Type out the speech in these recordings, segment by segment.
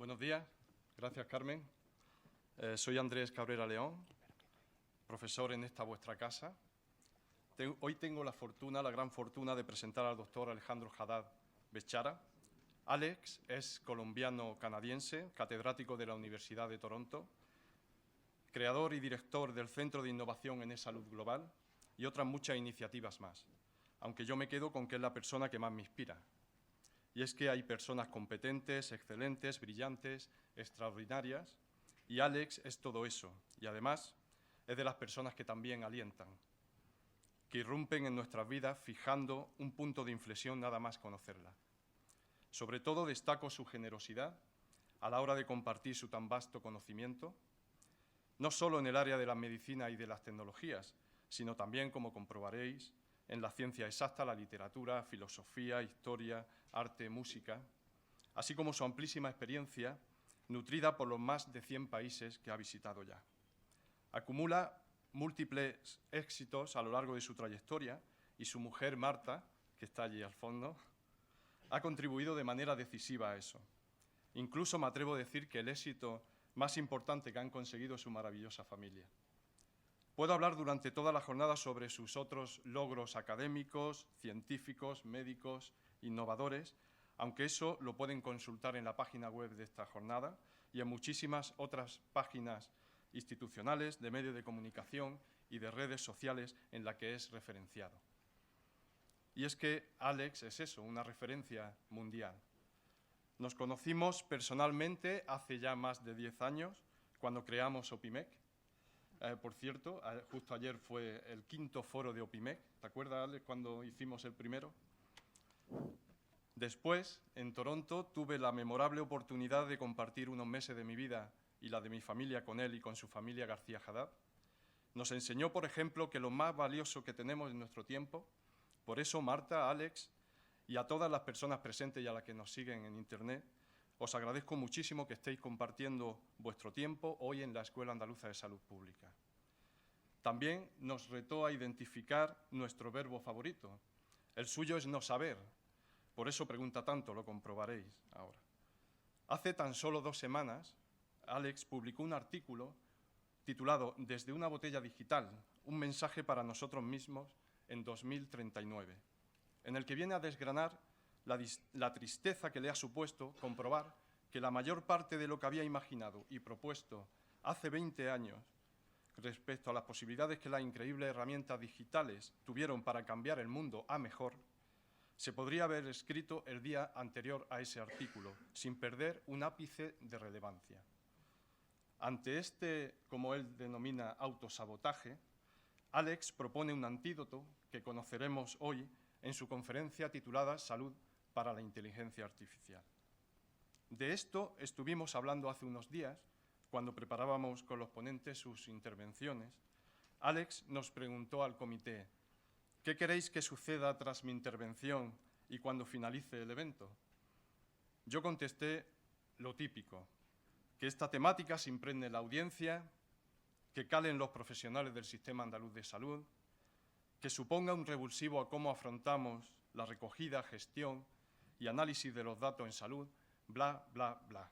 Buenos días, gracias Carmen. Soy Andrés Cabrera León, profesor en esta vuestra casa. Hoy tengo la gran fortuna de presentar al doctor Alejandro Haddad Bechara. Alex es colombiano-canadiense, catedrático de la Universidad de Toronto, creador y director del Centro de Innovación en E-Salud Global y otras muchas iniciativas más, aunque yo me quedo con que es la persona que más me inspira. Y es que hay personas competentes, excelentes, brillantes, extraordinarias, y Alex es todo eso, y además es de las personas que también alientan, que irrumpen en nuestras vidas fijando un punto de inflexión nada más conocerla. Sobre todo destaco su generosidad a la hora de compartir su tan vasto conocimiento, no solo en el área de la medicina y de las tecnologías, sino también, como comprobaréis, en la ciencia exacta, la literatura, filosofía, historia, arte, música, así como su amplísima experiencia nutrida por los más de 100 países que ha visitado ya. Acumula múltiples éxitos a lo largo de su trayectoria y su mujer, Marta, que está allí al fondo, ha contribuido de manera decisiva a eso. Incluso me atrevo a decir que el éxito más importante que han conseguido es su maravillosa familia. Puedo hablar durante toda la jornada sobre sus otros logros académicos, científicos, médicos, innovadores, aunque eso lo pueden consultar en la página web de esta jornada y en muchísimas otras páginas institucionales, de medios de comunicación y de redes sociales en las que es referenciado. Y es que Alex es eso, una referencia mundial. Nos conocimos personalmente hace ya más de 10 años, cuando creamos OPIMEC. Por cierto, justo ayer fue el 5º foro de OPIMEC. ¿Te acuerdas, Alex, cuando hicimos el primero? Después, en Toronto, tuve la memorable oportunidad de compartir unos meses de mi vida y la de mi familia con él y con su familia García Haddad. Nos enseñó, por ejemplo, que lo más valioso que tenemos en nuestro tiempo, por eso, Marta, Alex y a todas las personas presentes y a las que nos siguen en Internet, os agradezco muchísimo que estéis compartiendo vuestro tiempo hoy en la Escuela Andaluza de Salud Pública. También nos retó a identificar nuestro verbo favorito. El suyo es no saber. Por eso pregunta tanto, lo comprobaréis ahora. Hace tan solo 2 semanas, Alex publicó un artículo titulado «Desde una botella digital, un mensaje para nosotros mismos en 2039», en el que viene a desgranar la tristeza que le ha supuesto comprobar que la mayor parte de lo que había imaginado y propuesto hace 20 años respecto a las posibilidades que las increíbles herramientas digitales tuvieron para cambiar el mundo a mejor, se podría haber escrito el día anterior a ese artículo, sin perder un ápice de relevancia. Ante este, como él denomina, autosabotaje, Alex propone un antídoto que conoceremos hoy en su conferencia titulada «Salud para la inteligencia artificial». De esto estuvimos hablando hace unos días, cuando preparábamos con los ponentes sus intervenciones. Alex nos preguntó al comité: ¿qué queréis que suceda tras mi intervención y cuando finalice el evento? Yo contesté lo típico: que esta temática se impregne en la audiencia, que calen los profesionales del Sistema Andaluz de Salud, que suponga un revulsivo a cómo afrontamos la recogida, gestión y análisis de los datos en salud, bla, bla, bla.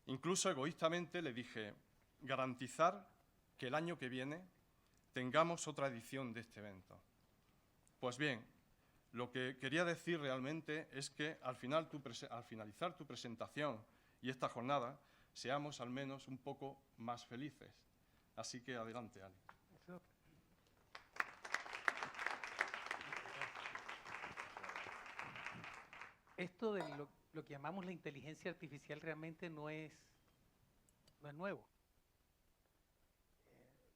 Incluso egoístamente le dije: garantizar que el año que viene tengamos otra edición de este evento. Pues bien, lo que quería decir realmente es que al finalizar tu presentación y esta jornada, seamos al menos un poco más felices. Así que adelante, Ale. Esto de lo que llamamos la inteligencia artificial realmente no es nuevo.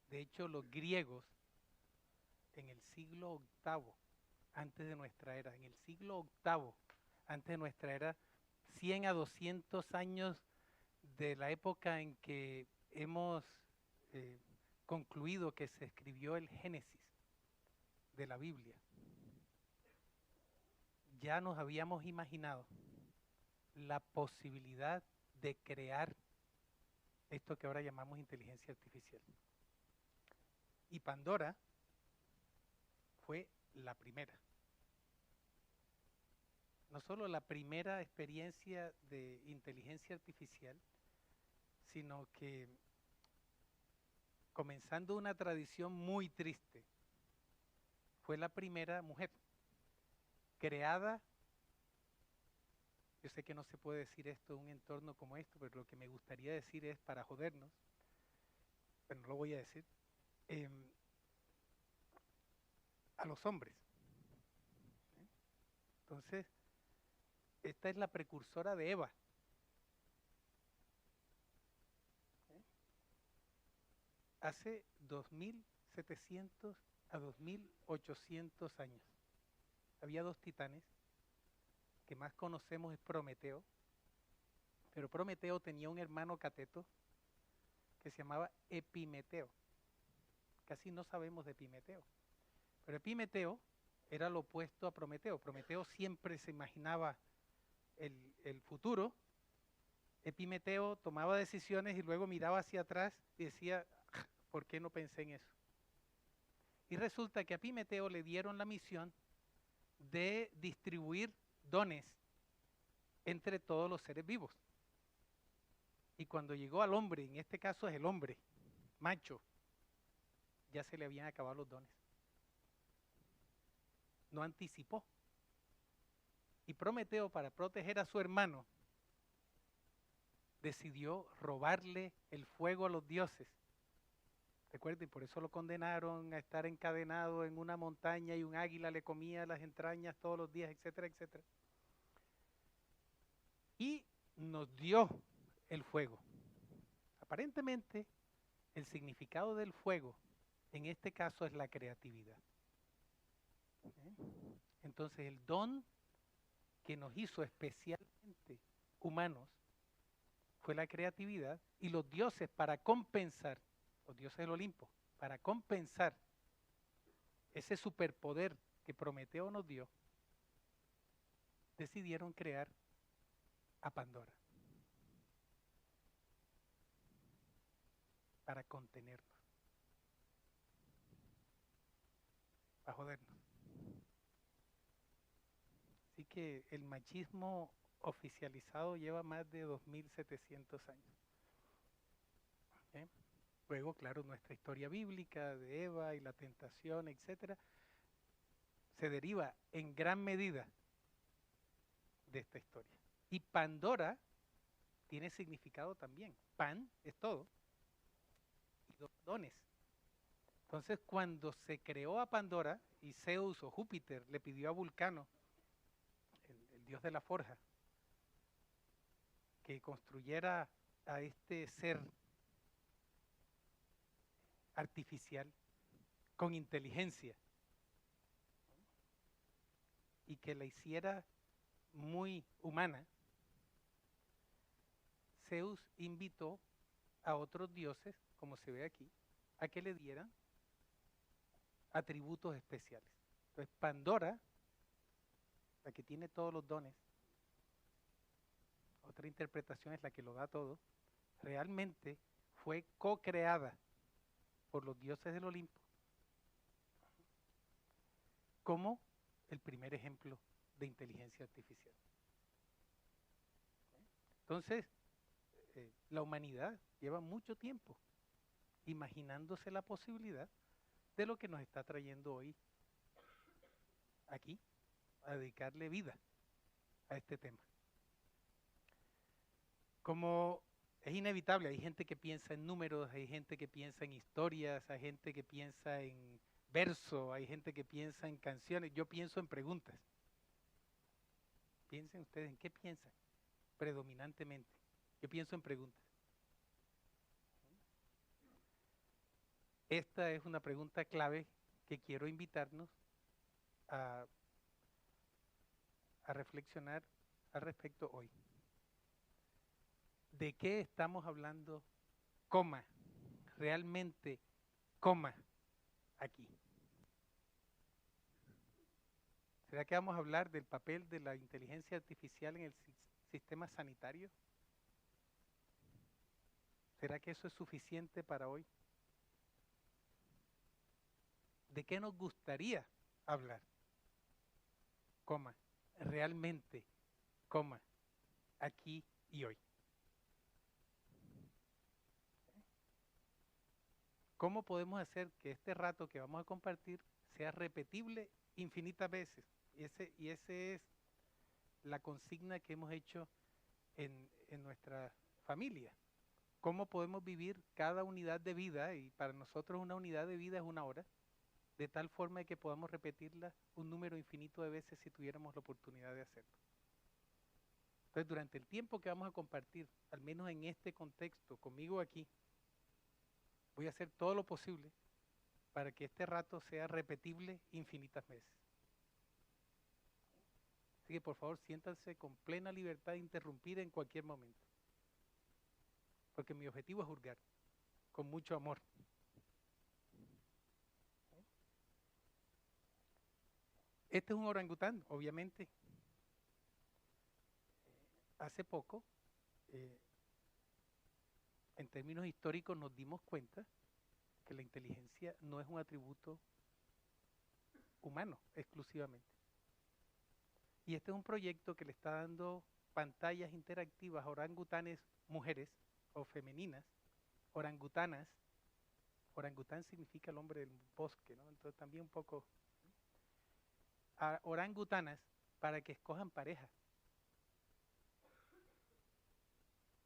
De hecho, los griegos en el siglo VIII antes de nuestra era, 100 a 200 años de la época en que hemos concluido que se escribió el Génesis de la Biblia, ya nos habíamos imaginado la posibilidad de crear esto que ahora llamamos inteligencia artificial. Y Pandora fue la primera. no solo la primera experiencia de inteligencia artificial, sino que comenzando una tradición muy triste, fue la primera mujer creada. Yo sé que no se puede decir esto en un entorno como esto, pero lo que me gustaría decir es para jodernos, pero no lo voy a decir, a los hombres. Entonces, esta es la precursora de Eva. Hace 2700 a 2800 años. Había dos titanes, que más conocemos es Prometeo, pero Prometeo tenía un hermano cateto que se llamaba Epimeteo. Casi no sabemos de Epimeteo, pero Epimeteo era lo opuesto a Prometeo. Prometeo siempre se imaginaba el futuro. Epimeteo tomaba decisiones y luego miraba hacia atrás y decía, ¿por qué no pensé en eso? Y resulta que a Epimeteo le dieron la misión de distribuir dones entre todos los seres vivos. Y cuando llegó al hombre, en este caso es el hombre, macho, ya se le habían acabado los dones. No anticipó. Y Prometeo, para proteger a su hermano, decidió robarle el fuego a los dioses. Recuerden, por eso lo condenaron a estar encadenado en una montaña y un águila le comía las entrañas todos los días, etcétera, etcétera. Y nos dio el fuego. Aparentemente, el significado del fuego en este caso es la creatividad. Entonces, el don que nos hizo especialmente humanos fue la creatividad, y los dioses, para compensar, los dioses del Olimpo, para compensar ese superpoder que Prometeo nos dio, decidieron crear a Pandora para contenernos, para jodernos. Así que el machismo oficializado lleva más de 2700 años. ¿Okay? Luego, claro, nuestra historia bíblica de Eva y la tentación, etcétera, se deriva en gran medida de esta historia. Y Pandora tiene significado también. Pan es todo y dones. Entonces, cuando se creó a Pandora y Zeus o Júpiter le pidió a Vulcano, el dios de la forja, que construyera a este ser artificial con inteligencia y que la hiciera muy humana, Zeus invitó a otros dioses, como se ve aquí, a que le dieran atributos especiales. Entonces, Pandora, la que tiene todos los dones, otra interpretación es la que lo da todo, realmente fue co-creada por los dioses del Olimpo como el primer ejemplo de inteligencia artificial. Entonces, la humanidad lleva mucho tiempo imaginándose la posibilidad de lo que nos está trayendo hoy aquí, a dedicarle vida a este tema. Como es inevitable, hay gente que piensa en números, hay gente que piensa en historias, hay gente que piensa en verso, hay gente que piensa en canciones. Yo pienso en preguntas. Piensen ustedes, ¿en qué piensan predominantemente? Yo pienso en preguntas. Esta es una pregunta clave que quiero invitarnos a reflexionar al respecto hoy. ¿De qué estamos hablando, coma, realmente, coma, aquí? ¿Será que vamos a hablar del papel de la inteligencia artificial en el sistema sanitario? ¿Será que eso es suficiente para hoy? ¿De qué nos gustaría hablar, coma, realmente, coma, aquí y hoy. ¿Cómo podemos hacer que este rato que vamos a compartir sea repetible infinitas veces? Y ese es la consigna que hemos hecho en nuestra familia. ¿Cómo podemos vivir cada unidad de vida? Y para nosotros una unidad de vida es 1 hora, de tal forma que podamos repetirla un número infinito de veces si tuviéramos la oportunidad de hacerlo. Entonces, durante el tiempo que vamos a compartir, al menos en este contexto, conmigo aquí, voy a hacer todo lo posible para que este rato sea repetible infinitas veces. Así que por favor siéntanse con plena libertad de interrumpir en cualquier momento. Porque mi objetivo es hurgar, con mucho amor. Este es un orangután, obviamente. Hace poco, en términos históricos, nos dimos cuenta que la inteligencia no es un atributo humano exclusivamente. Y este es un proyecto que le está dando pantallas interactivas a orangutanes mujeres o femeninas, orangutanas. Orangután significa el hombre del bosque, ¿no? Entonces también un poco a orangutanas para que escojan pareja.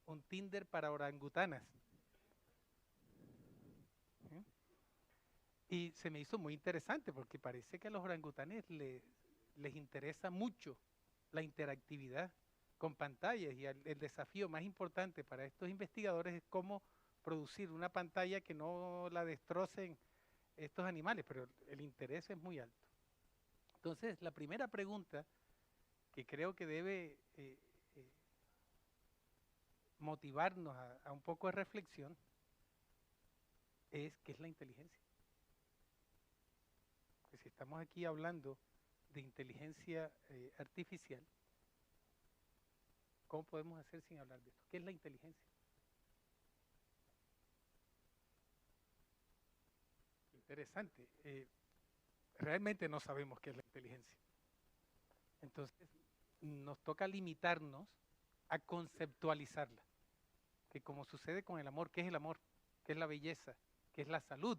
Un Tinder para orangutanas. ¿Sí? Y se me hizo muy interesante porque parece que a los orangutanes les interesa mucho la interactividad con pantallas y el desafío más importante para estos investigadores es cómo producir una pantalla que no la destrocen estos animales, pero el interés es muy alto. Entonces, la primera pregunta que creo que debe motivarnos a un poco de reflexión es ¿qué es la inteligencia? Porque si estamos aquí hablando de inteligencia artificial, ¿cómo podemos hacer sin hablar de esto? ¿Qué es la inteligencia? Interesante. Realmente no sabemos qué es la inteligencia. Entonces, nos toca limitarnos a conceptualizarla. Que como sucede con el amor, ¿qué es el amor? ¿Qué es la belleza? ¿Qué es la salud?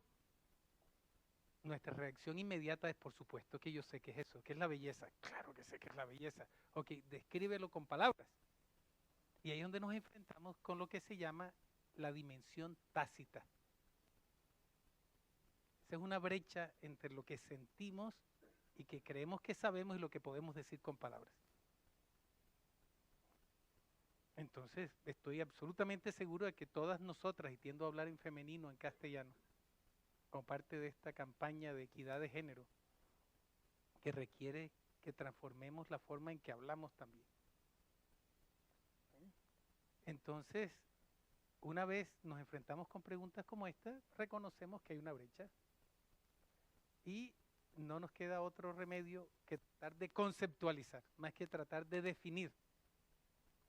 Nuestra reacción inmediata es, por supuesto que yo sé qué es eso. ¿Qué es la belleza? Claro que sé qué es la belleza. Ok, descríbelo con palabras. Y ahí es donde nos enfrentamos con lo que se llama la dimensión tácita. Esa es una brecha entre lo que sentimos y que creemos que sabemos y lo que podemos decir con palabras. Entonces, estoy absolutamente seguro de que todas nosotras, y tiendo a hablar en femenino, en castellano, como parte de esta campaña de equidad de género, que requiere que transformemos la forma en que hablamos también. Entonces, una vez nos enfrentamos con preguntas como esta, reconocemos que hay una brecha y no nos queda otro remedio que tratar de conceptualizar, más que tratar de definir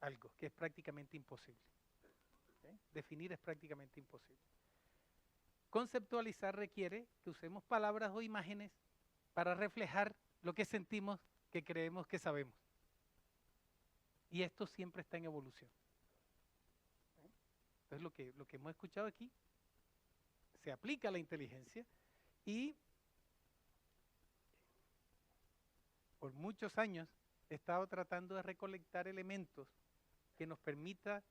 algo que es prácticamente imposible. ¿Okay? Definir es prácticamente imposible. Conceptualizar requiere que usemos palabras o imágenes para reflejar lo que sentimos, que creemos que sabemos. Y esto siempre está en evolución. Entonces lo que hemos escuchado aquí se aplica a la inteligencia y por muchos años he estado tratando de recolectar elementos que nos permita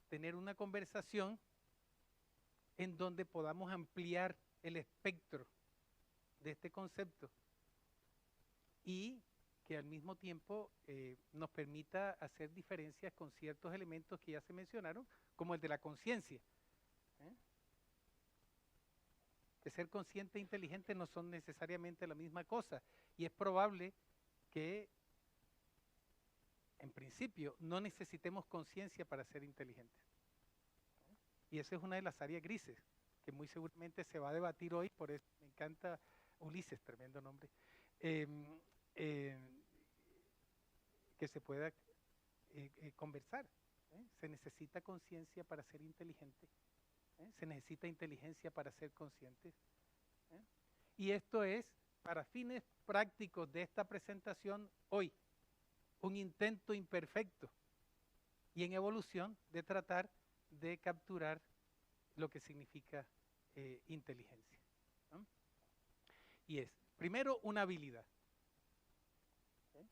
tener una conversación en donde podamos ampliar el espectro de este concepto y que al mismo tiempo nos permita hacer diferencias con ciertos elementos que ya se mencionaron, como el de la conciencia. Que ser consciente e inteligente no son necesariamente la misma cosa y es probable que en principio no necesitemos conciencia para ser inteligentes. Y esa es una de las áreas grises que muy seguramente se va a debatir hoy, por eso me encanta Ulises, tremendo nombre, que se pueda conversar. Se necesita conciencia para ser inteligente, se necesita inteligencia para ser conscientes. Y esto es, para fines prácticos de esta presentación hoy, un intento imperfecto y en evolución de tratar de capturar lo que significa inteligencia, ¿no? Y es, primero, una habilidad. ¿Sí?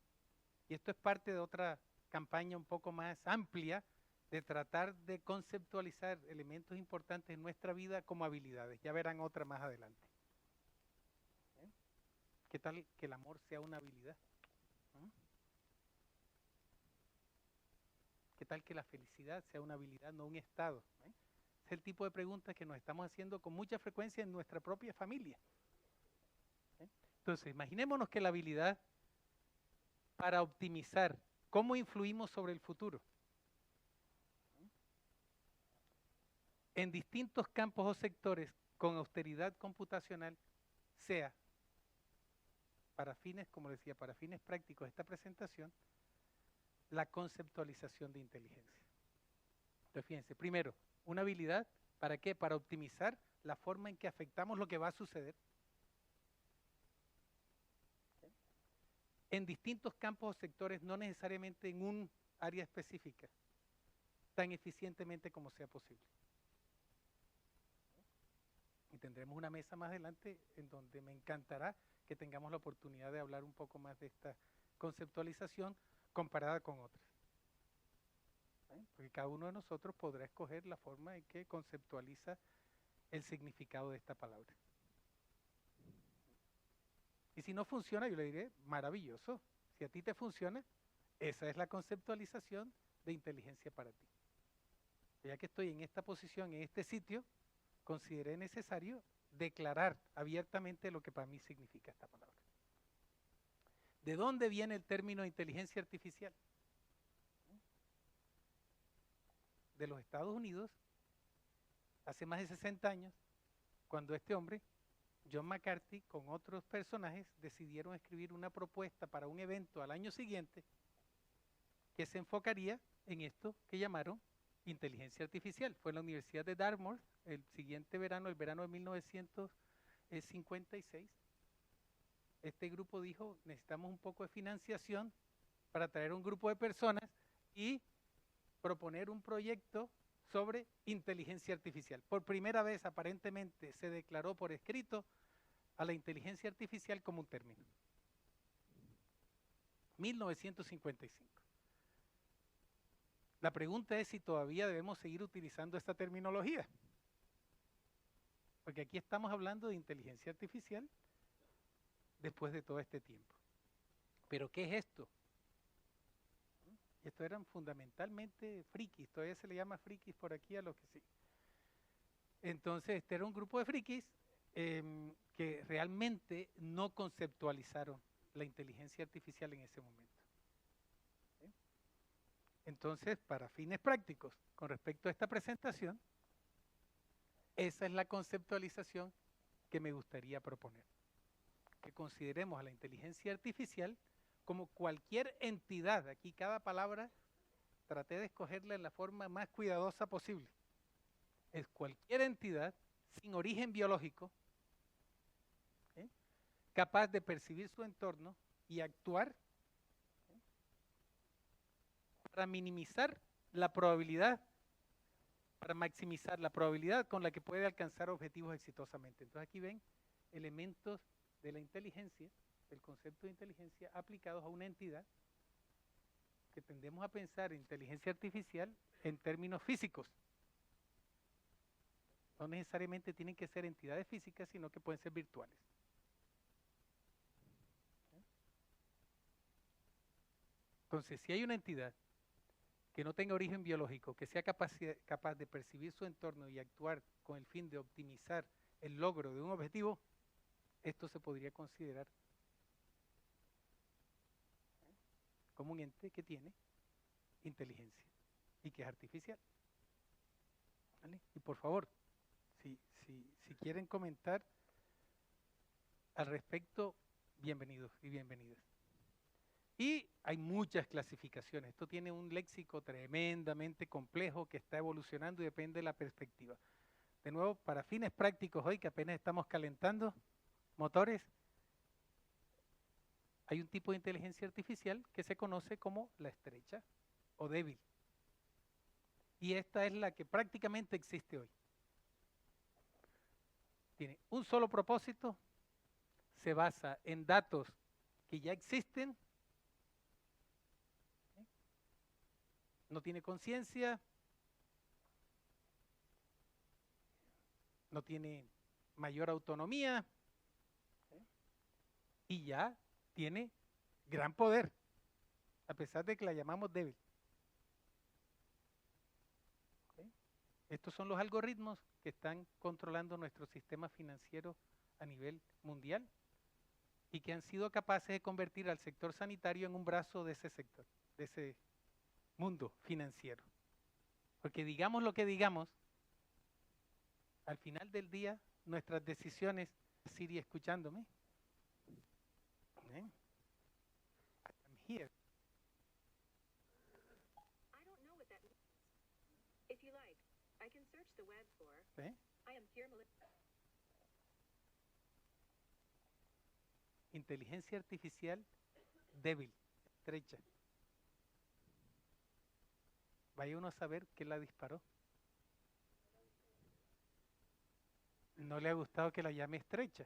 Y esto es parte de otra campaña un poco más amplia de tratar de conceptualizar elementos importantes en nuestra vida como habilidades. Ya verán otra más adelante. ¿Sí? ¿Qué tal que el amor sea una habilidad? ¿Mm? ¿Qué tal que la felicidad sea una habilidad, no un estado? ¿Eh? Es el tipo de preguntas que nos estamos haciendo con mucha frecuencia en nuestra propia familia. ¿Eh? Entonces, imaginémonos que la habilidad para optimizar cómo influimos sobre el futuro en distintos campos o sectores con austeridad computacional sea, para fines, como decía, para fines prácticos de esta presentación, la conceptualización de inteligencia. Entonces, fíjense, primero, una habilidad, ¿para qué? Para optimizar la forma en que afectamos lo que va a suceder en distintos campos o sectores, no necesariamente en un área específica, tan eficientemente como sea posible. Y tendremos una mesa más adelante en donde me encantará que tengamos la oportunidad de hablar un poco más de esta conceptualización comparada con otras. Porque cada uno de nosotros podrá escoger la forma en que conceptualiza el significado de esta palabra. Y si no funciona, yo le diré, maravilloso. Si a ti te funciona, esa es la conceptualización de inteligencia para ti. Ya que estoy en esta posición, en este sitio, consideré necesario declarar abiertamente lo que para mí significa esta palabra. ¿De dónde viene el término inteligencia artificial? De los Estados Unidos, hace más de 60 años, cuando este hombre, John McCarthy, con otros personajes, decidieron escribir una propuesta para un evento al año siguiente que se enfocaría en esto que llamaron inteligencia artificial. Fue en la Universidad de Dartmouth el siguiente verano, el verano de 1956. Este grupo dijo, necesitamos un poco de financiación para traer un grupo de personas y proponer un proyecto sobre inteligencia artificial. Por primera vez, aparentemente, se declaró por escrito a la inteligencia artificial como un término. 1955. La pregunta es si todavía debemos seguir utilizando esta terminología. Porque aquí estamos hablando de inteligencia artificial después de todo este tiempo. ¿Pero qué es esto? Estos eran fundamentalmente frikis, todavía se le llama frikis por aquí a los que sí. Entonces, este era un grupo de frikis que realmente no conceptualizaron la inteligencia artificial en ese momento. ¿Sí? Entonces, para fines prácticos, con respecto a esta presentación, esa es la conceptualización que me gustaría proponer. Que consideremos a la inteligencia artificial como cualquier entidad. Aquí cada palabra traté de escogerla en la forma más cuidadosa posible. Es cualquier entidad sin origen biológico, capaz de percibir su entorno y actuar para minimizar la probabilidad, para maximizar la probabilidad con la que puede alcanzar objetivos exitosamente. Entonces aquí ven elementos de la inteligencia, del concepto de inteligencia aplicados a una entidad que tendemos a pensar en inteligencia artificial en términos físicos. No necesariamente tienen que ser entidades físicas, sino que pueden ser virtuales. Entonces, si hay una entidad que no tenga origen biológico, que sea capaz de percibir su entorno y actuar con el fin de optimizar el logro de un objetivo, esto se podría considerar como un ente que tiene inteligencia y que es artificial. ¿Vale? Y por favor, si quieren comentar al respecto, bienvenidos y bienvenidas. Y hay muchas clasificaciones. Esto tiene un léxico tremendamente complejo que está evolucionando y depende de la perspectiva. De nuevo, para fines prácticos hoy, que apenas estamos calentando motores, hay un tipo de inteligencia artificial que se conoce como la estrecha o débil. Y esta es la que prácticamente existe hoy. Tiene un solo propósito, se basa en datos que ya existen, no tiene conciencia, no tiene mayor autonomía y ya tiene gran poder, a pesar de que la llamamos débil. Estos son los algoritmos que están controlando nuestro sistema financiero a nivel mundial y que han sido capaces de convertir al sector sanitario en un brazo de ese sector, de ese mundo financiero. Porque digamos lo que digamos, al final del día, nuestras decisiones, Siri escuchándome, I'm here. I don't know what that means. If you like, I can search the web for I am here, Inteligencia artificial débil, estrecha. Vaya uno a saber qué la disparó. No le ha gustado que la llame estrecha.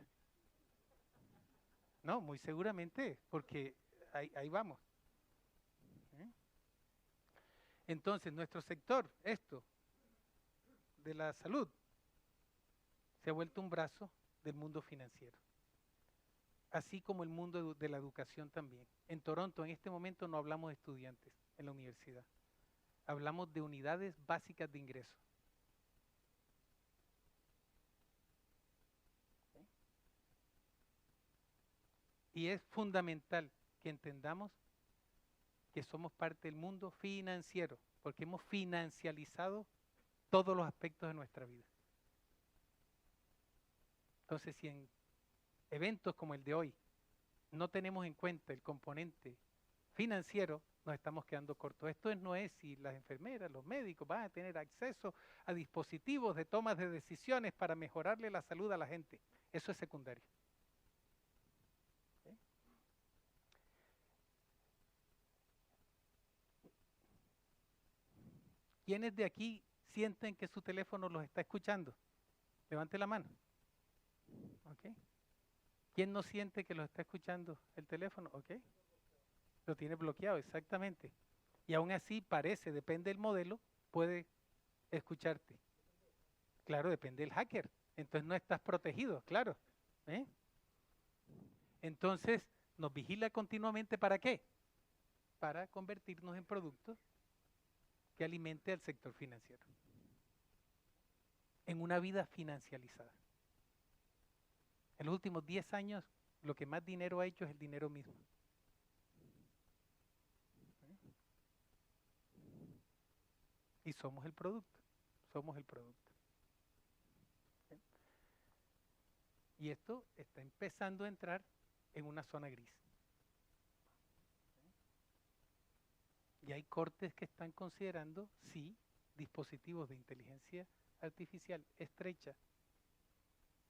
No, muy seguramente, porque ahí vamos. Entonces, nuestro sector, esto, de la salud, se ha vuelto un brazo del mundo financiero, así como el mundo de la educación también. En Toronto, en este momento, no hablamos de estudiantes en la universidad, hablamos de unidades básicas de ingreso. Y es fundamental que entendamos que somos parte del mundo financiero, porque hemos financializado todos los aspectos de nuestra vida. Entonces, si en eventos como el de hoy no tenemos en cuenta el componente financiero, nos estamos quedando cortos. Esto no es si las enfermeras, los médicos van a tener acceso a dispositivos de tomas de decisiones para mejorarle la salud a la gente. Eso es secundario. ¿Quiénes de aquí sienten que su teléfono los está escuchando? Levante la mano. ¿Okay? ¿Quién no siente que los está escuchando el teléfono? ¿Okay? Lo tiene bloqueado, exactamente. Y aún así parece, depende del modelo, puede escucharte. Claro, depende del hacker. Entonces no estás protegido, claro. Entonces nos vigila continuamente, ¿para qué? Para convertirnos en productos que alimente al sector financiero, en una vida financializada. En los últimos 10 años, lo que más dinero ha hecho es el dinero mismo. Y somos el producto, somos el producto. Y esto está empezando a entrar en una zona gris. Y hay cortes que están considerando si dispositivos de inteligencia artificial estrecha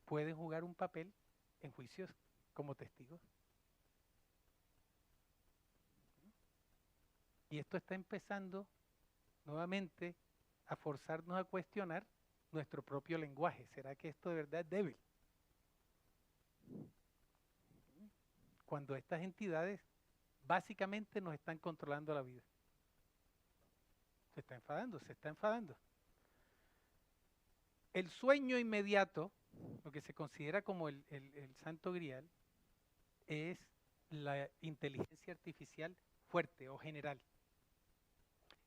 pueden jugar un papel en juicios como testigos. Y esto está empezando nuevamente a forzarnos a cuestionar nuestro propio lenguaje. ¿Será que esto de verdad es débil? Cuando estas entidades básicamente nos están controlando la vida. Se está enfadando, se está enfadando. El sueño inmediato, lo que se considera como el santo grial, es la inteligencia artificial fuerte o general.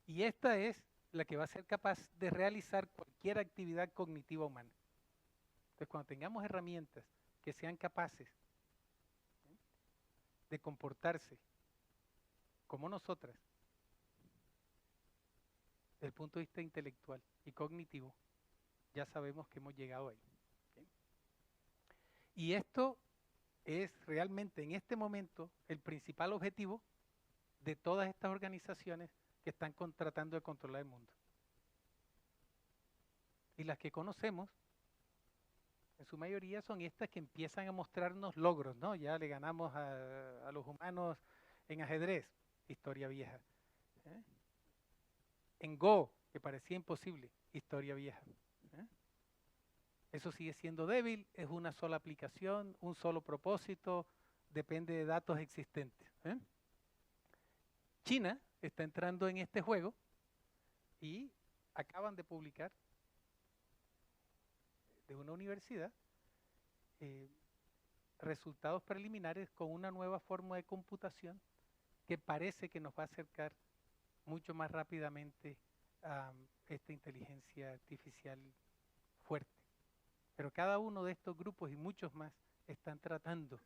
Y esta es la que va a ser capaz de realizar cualquier actividad cognitiva humana. Entonces, cuando tengamos herramientas que sean capaces de comportarse como nosotras, desde el punto de vista intelectual y cognitivo, ya sabemos que hemos llegado ahí. ¿Okay? Y esto es realmente en este momento el principal objetivo de todas estas organizaciones que están tratando de controlar el mundo. Y las que conocemos En su mayoría son estas que empiezan a mostrarnos logros, ¿no? Ya le ganamos a los humanos en ajedrez, historia vieja. ¿Eh? En Go, que parecía imposible, historia vieja. ¿Eh? Eso sigue siendo débil, es una sola aplicación, un solo propósito, depende de datos existentes. ¿Eh? China está entrando en este juego y acaban de publicar de una universidad resultados preliminares con una nueva forma de computación que parece que nos va a acercar mucho más rápidamente a esta inteligencia artificial fuerte. Pero cada uno de estos grupos y muchos más están tratando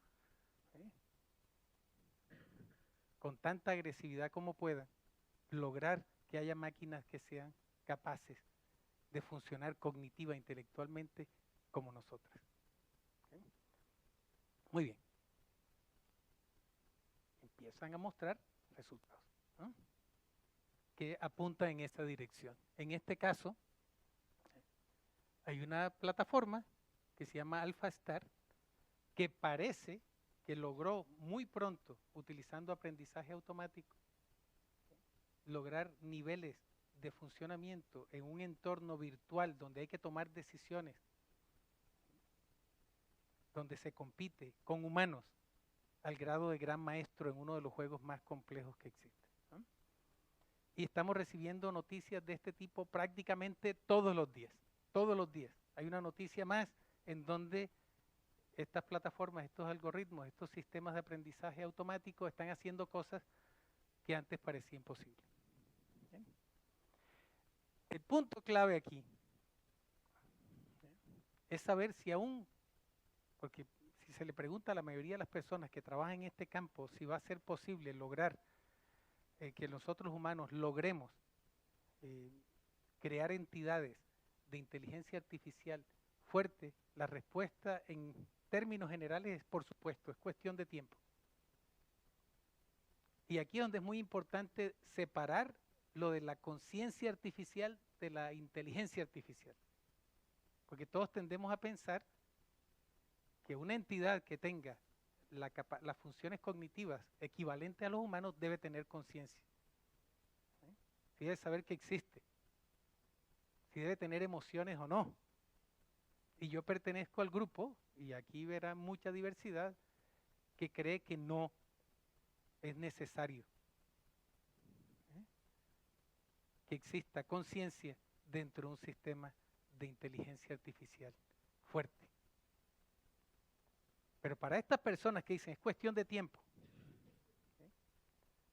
con tanta agresividad como puedan lograr que haya máquinas que sean capaces de funcionar cognitiva e intelectualmente como nosotras. ¿Okay? Muy bien. Empiezan a mostrar resultados, ¿no? Que apuntan en esa dirección. En este caso, hay una plataforma que se llama AlphaStar que parece que logró muy pronto, utilizando aprendizaje automático, lograr niveles de funcionamiento en un entorno virtual donde hay que tomar decisiones, donde se compite con humanos al grado de gran maestro en uno de los juegos más complejos que existen, ¿no? Y estamos recibiendo noticias de este tipo prácticamente todos los días. Todos los días. Hay una noticia más en donde estas plataformas, estos algoritmos, estos sistemas de aprendizaje automático están haciendo cosas que antes parecía imposible. ¿Bien? El punto clave aquí es saber si aún, porque si se le pregunta a la mayoría de las personas que trabajan en este campo si va a ser posible lograr que nosotros humanos logremos crear entidades de inteligencia artificial fuerte, la respuesta en términos generales es por supuesto, es cuestión de tiempo. Y aquí es donde es muy importante separar lo de la conciencia artificial de la inteligencia artificial. Porque todos tendemos a pensar que una entidad que tenga las funciones cognitivas equivalentes a los humanos debe tener conciencia. Si debe saber que existe, si debe tener emociones o no. Y yo pertenezco al grupo, y aquí verán mucha diversidad, que cree que no es necesario que exista conciencia dentro de un sistema de inteligencia artificial fuerte. Pero para estas personas que dicen es cuestión de tiempo,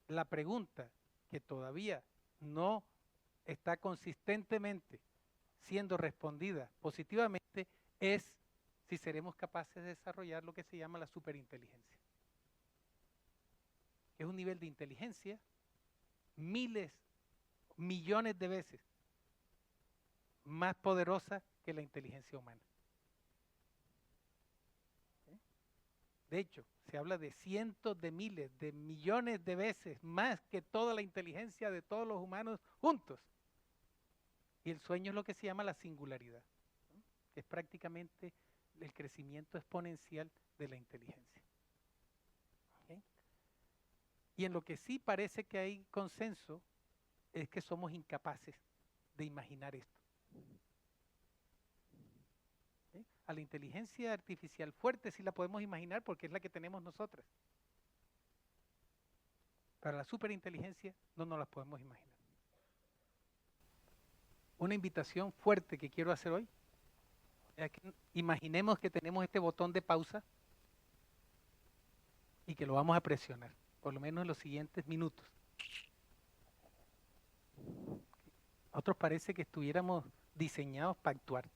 la pregunta que todavía no está consistentemente siendo respondida positivamente es si seremos capaces de desarrollar lo que se llama la superinteligencia. Es un nivel de inteligencia miles, millones de veces más poderosa que la inteligencia humana. De hecho, se habla de cientos de miles, de millones de veces más que toda la inteligencia de todos los humanos juntos. Y el sueño es lo que se llama la singularidad, ¿no? Es prácticamente el crecimiento exponencial de la inteligencia. ¿Okay? Y en lo que sí parece que hay consenso es que somos incapaces de imaginar esto. ¿Okay? A la inteligencia artificial fuerte sí la podemos imaginar porque es la que tenemos nosotras. Para la superinteligencia no nos la podemos imaginar. Una invitación fuerte que quiero hacer hoy es que imaginemos que tenemos este botón de pausa y que lo vamos a presionar, por lo menos en los siguientes minutos. A otros parece que estuviéramos diseñados para actuar.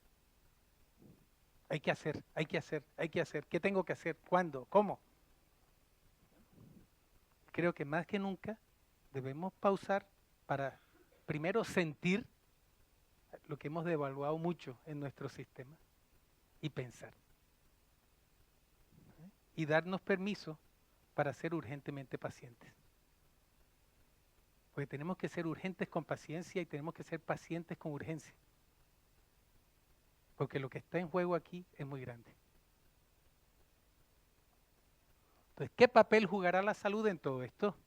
Hay que hacer, hay que hacer, hay que hacer. ¿Qué tengo que hacer? ¿Cuándo? ¿Cómo? Creo que más que nunca debemos pausar para primero sentir lo que hemos devaluado mucho en nuestro sistema y pensar. Y darnos permiso para ser urgentemente pacientes. Porque tenemos que ser urgentes con paciencia y tenemos que ser pacientes con urgencia. porque lo que está en juego aquí es muy grande. Entonces, ¿qué papel jugará la salud en todo esto?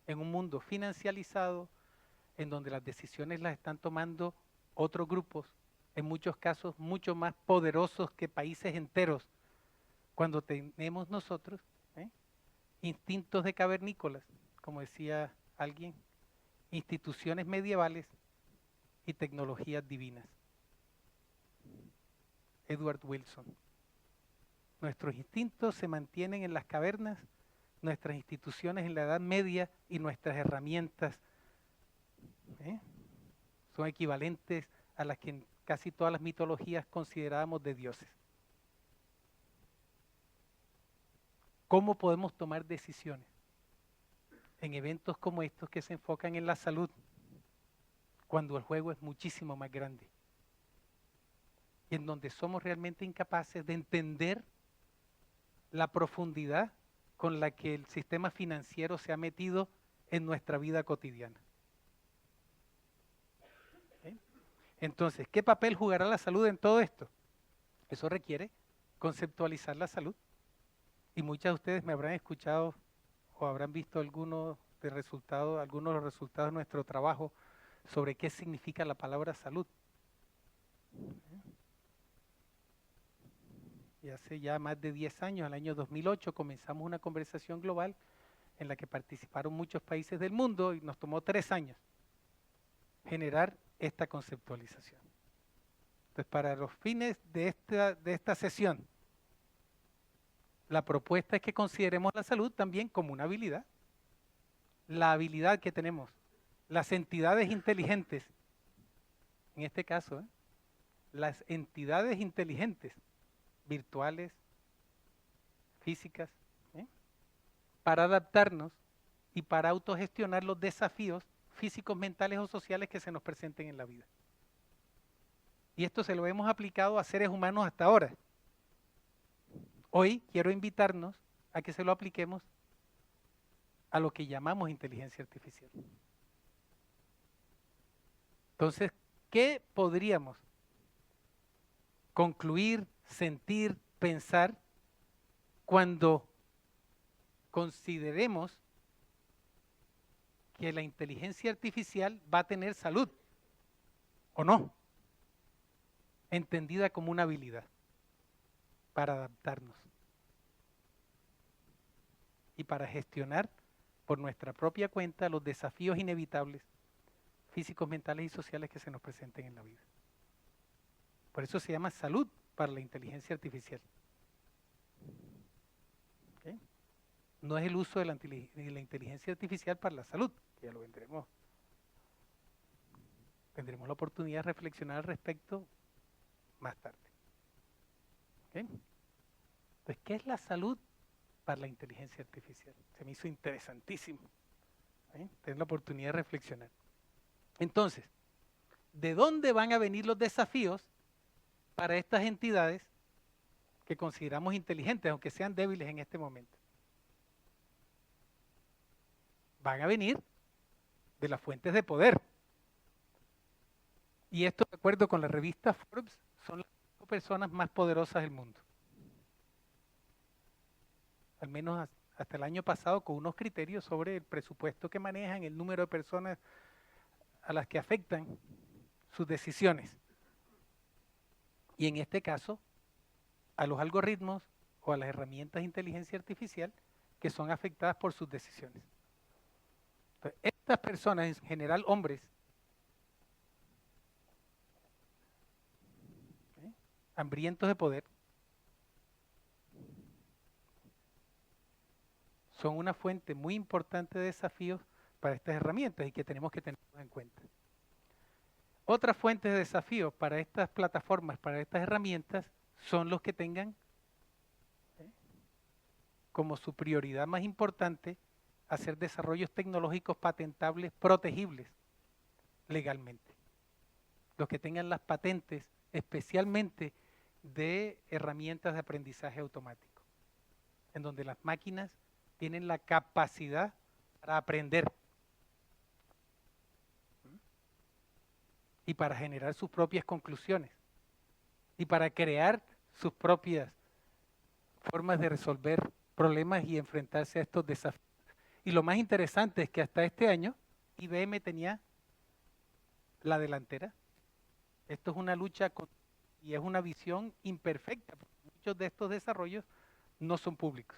En un mundo financializado, en donde las decisiones las están tomando otros grupos, en muchos casos mucho más poderosos que países enteros, cuando tenemos nosotros instintos de cavernícolas, como decía alguien, instituciones medievales y tecnologías divinas. Edward Wilson. Nuestros instintos se mantienen en las cavernas, nuestras instituciones en la Edad Media y nuestras herramientas son equivalentes a las que en casi todas las mitologías considerábamos de dioses. ¿Cómo podemos tomar decisiones en eventos como estos que se enfocan en la salud, cuando el juego es muchísimo más grande? Y en donde somos realmente incapaces de entender la profundidad con la que el sistema financiero se ha metido en nuestra vida cotidiana. Entonces, ¿qué papel jugará la salud en todo esto? Eso requiere conceptualizar la salud. Y muchas de ustedes me habrán escuchado o habrán visto algunos de los resultados de nuestro trabajo sobre qué significa la palabra salud. Y hace ya más de 10 años, el año 2008, comenzamos una conversación global en la que participaron muchos países del mundo y nos tomó 3 años generar esta conceptualización. Entonces, para los fines de esta sesión, la propuesta es que consideremos la salud también como una habilidad. La habilidad que tenemos las entidades inteligentes, en este caso, las entidades inteligentes, virtuales, físicas, para adaptarnos y para autogestionar los desafíos físicos, mentales o sociales que se nos presenten en la vida. Y esto se lo hemos aplicado a seres humanos hasta ahora. Hoy quiero invitarnos a que se lo apliquemos a lo que llamamos inteligencia artificial. Entonces, ¿qué podríamos concluir, sentir, pensar cuando consideremos que la inteligencia artificial va a tener salud o no? Entendida como una habilidad para adaptarnos y para gestionar por nuestra propia cuenta los desafíos inevitables físicos, mentales y sociales que se nos presenten en la vida. Por eso se llama salud para la inteligencia artificial. ¿Okay? No es el uso de la inteligencia artificial para la salud, que ya lo vendremos. Tendremos la oportunidad de reflexionar al respecto más tarde. ¿Okay? Entonces, ¿qué es la salud para la inteligencia artificial? Se me hizo interesantísimo tener la oportunidad de reflexionar. Entonces, ¿de dónde van a venir los desafíos para estas entidades que consideramos inteligentes, aunque sean débiles en este momento? Van a venir de las fuentes de poder. Y esto, de acuerdo con la revista Forbes, son las 5 personas más poderosas del mundo. Al menos hasta el año pasado, con unos criterios sobre el presupuesto que manejan, el número de personas a las que afectan sus decisiones. Y en este caso, a los algoritmos o a las herramientas de inteligencia artificial que son afectadas por sus decisiones. Entonces, estas personas, en general hombres, hambrientos de poder, son una fuente muy importante de desafíos para estas herramientas y que tenemos que tenerlos en cuenta. Otras fuentes de desafíos para estas plataformas, para estas herramientas, son los que tengan como su prioridad más importante hacer desarrollos tecnológicos patentables, protegibles legalmente. Los que tengan las patentes, especialmente de herramientas de aprendizaje automático, en donde las máquinas tienen la capacidad para aprender y para generar sus propias conclusiones. y para crear sus propias formas de resolver problemas y enfrentarse a estos desafíos. Y lo más interesante es que hasta este año IBM tenía la delantera. Esto es una lucha y es una visión imperfecta, porque muchos de estos desarrollos no son públicos.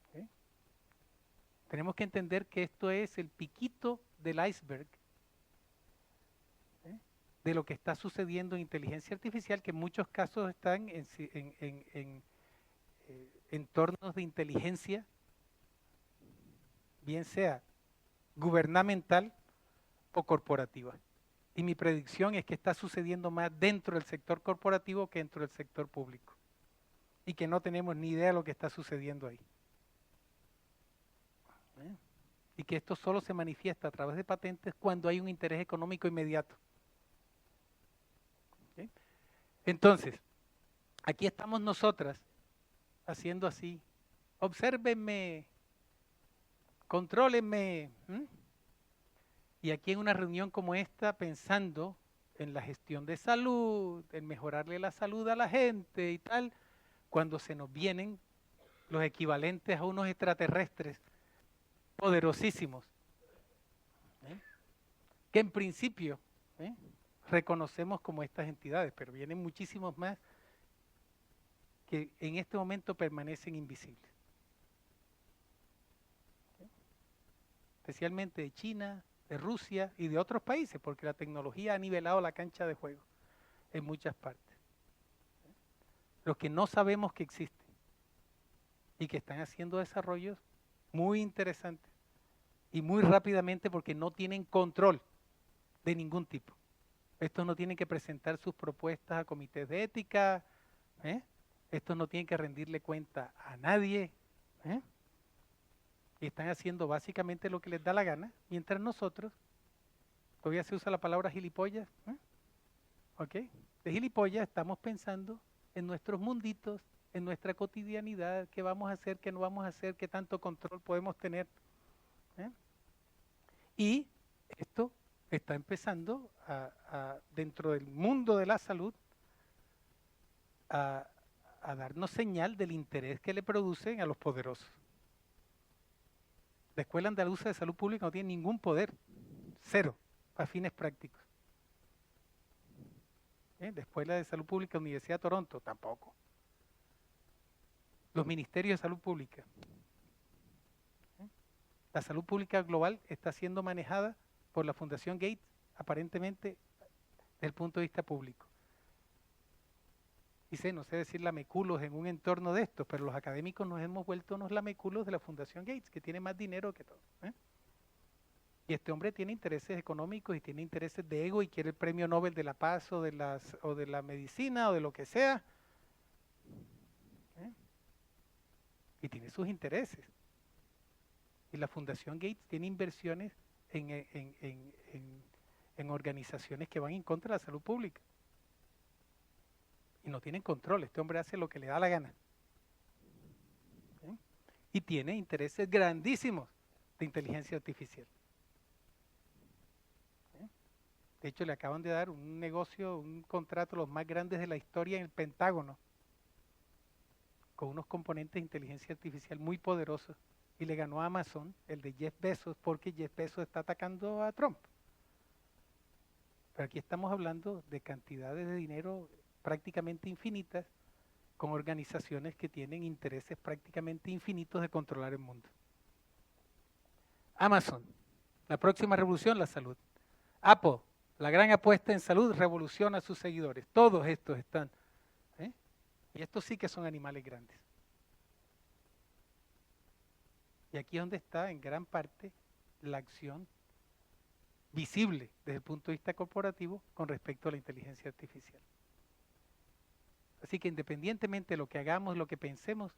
¿Okay? Tenemos que entender que esto es el piquito del iceberg, ¿okay?, de lo que está sucediendo en inteligencia artificial, que en muchos casos están en entornos de inteligencia, bien sea gubernamental o corporativa. Y mi predicción es que está sucediendo más dentro del sector corporativo que dentro del sector público. Y que no tenemos ni idea de lo que está sucediendo ahí. Y que esto solo se manifiesta a través de patentes cuando hay un interés económico inmediato. ¿Okay? Entonces, aquí estamos nosotras haciendo así. Obsérvenme, contrólenme. Y aquí en una reunión como esta, pensando en la gestión de salud, en mejorarle la salud a la gente y tal, cuando se nos vienen los equivalentes a unos extraterrestres poderosísimos, que en principio reconocemos como estas entidades, pero vienen muchísimos más que en este momento permanecen invisibles. Especialmente de China, de Rusia y de otros países, porque la tecnología ha nivelado la cancha de juego en muchas partes. Los que no sabemos que existen y que están haciendo desarrollos muy interesantes y muy rápidamente porque no tienen control de ningún tipo. Estos no tienen que presentar sus propuestas a comités de ética, estos no tienen que rendirle cuenta a nadie, y están haciendo básicamente lo que les da la gana, mientras nosotros, todavía se usa la palabra gilipollas, ¿ok? De gilipollas estamos pensando en nuestros munditos, en nuestra cotidianidad, qué vamos a hacer, qué no vamos a hacer, qué tanto control podemos tener. Y esto está empezando dentro del mundo de la salud a darnos señal del interés que le producen a los poderosos. La Escuela Andaluza de Salud Pública no tiene ningún poder, cero, a fines prácticos. La Escuela de Salud Pública de la Universidad de Toronto, tampoco. Los ministerios de salud pública. La salud pública global está siendo manejada por la Fundación Gates, aparentemente desde el punto de vista público. Y no sé decir lameculos en un entorno de estos, pero los académicos nos hemos vuelto unos lameculos de la Fundación Gates, que tiene más dinero que todo. Y este hombre tiene intereses económicos y tiene intereses de ego y quiere el premio Nobel de la Paz o de la medicina o de lo que sea. Y tiene sus intereses. Y la Fundación Gates tiene inversiones en organizaciones que van en contra de la salud pública. Y no tienen control, este hombre hace lo que le da la gana. Y tiene intereses grandísimos de inteligencia artificial. De hecho, le acaban de dar un negocio, un contrato, los más grandes de la historia en el Pentágono, con unos componentes de inteligencia artificial muy poderosos. Y le ganó a Amazon, el de Jeff Bezos, porque Jeff Bezos está atacando a Trump. Pero aquí estamos hablando de cantidades de dinero prácticamente infinitas, con organizaciones que tienen intereses prácticamente infinitos de controlar el mundo. Amazon, la próxima revolución, la salud. Apple, la gran apuesta en salud, revoluciona a sus seguidores. Todos estos están. Y estos sí que son animales grandes. Y aquí es donde está en gran parte la acción visible desde el punto de vista corporativo con respecto a la inteligencia artificial. Así que independientemente de lo que hagamos, lo que pensemos,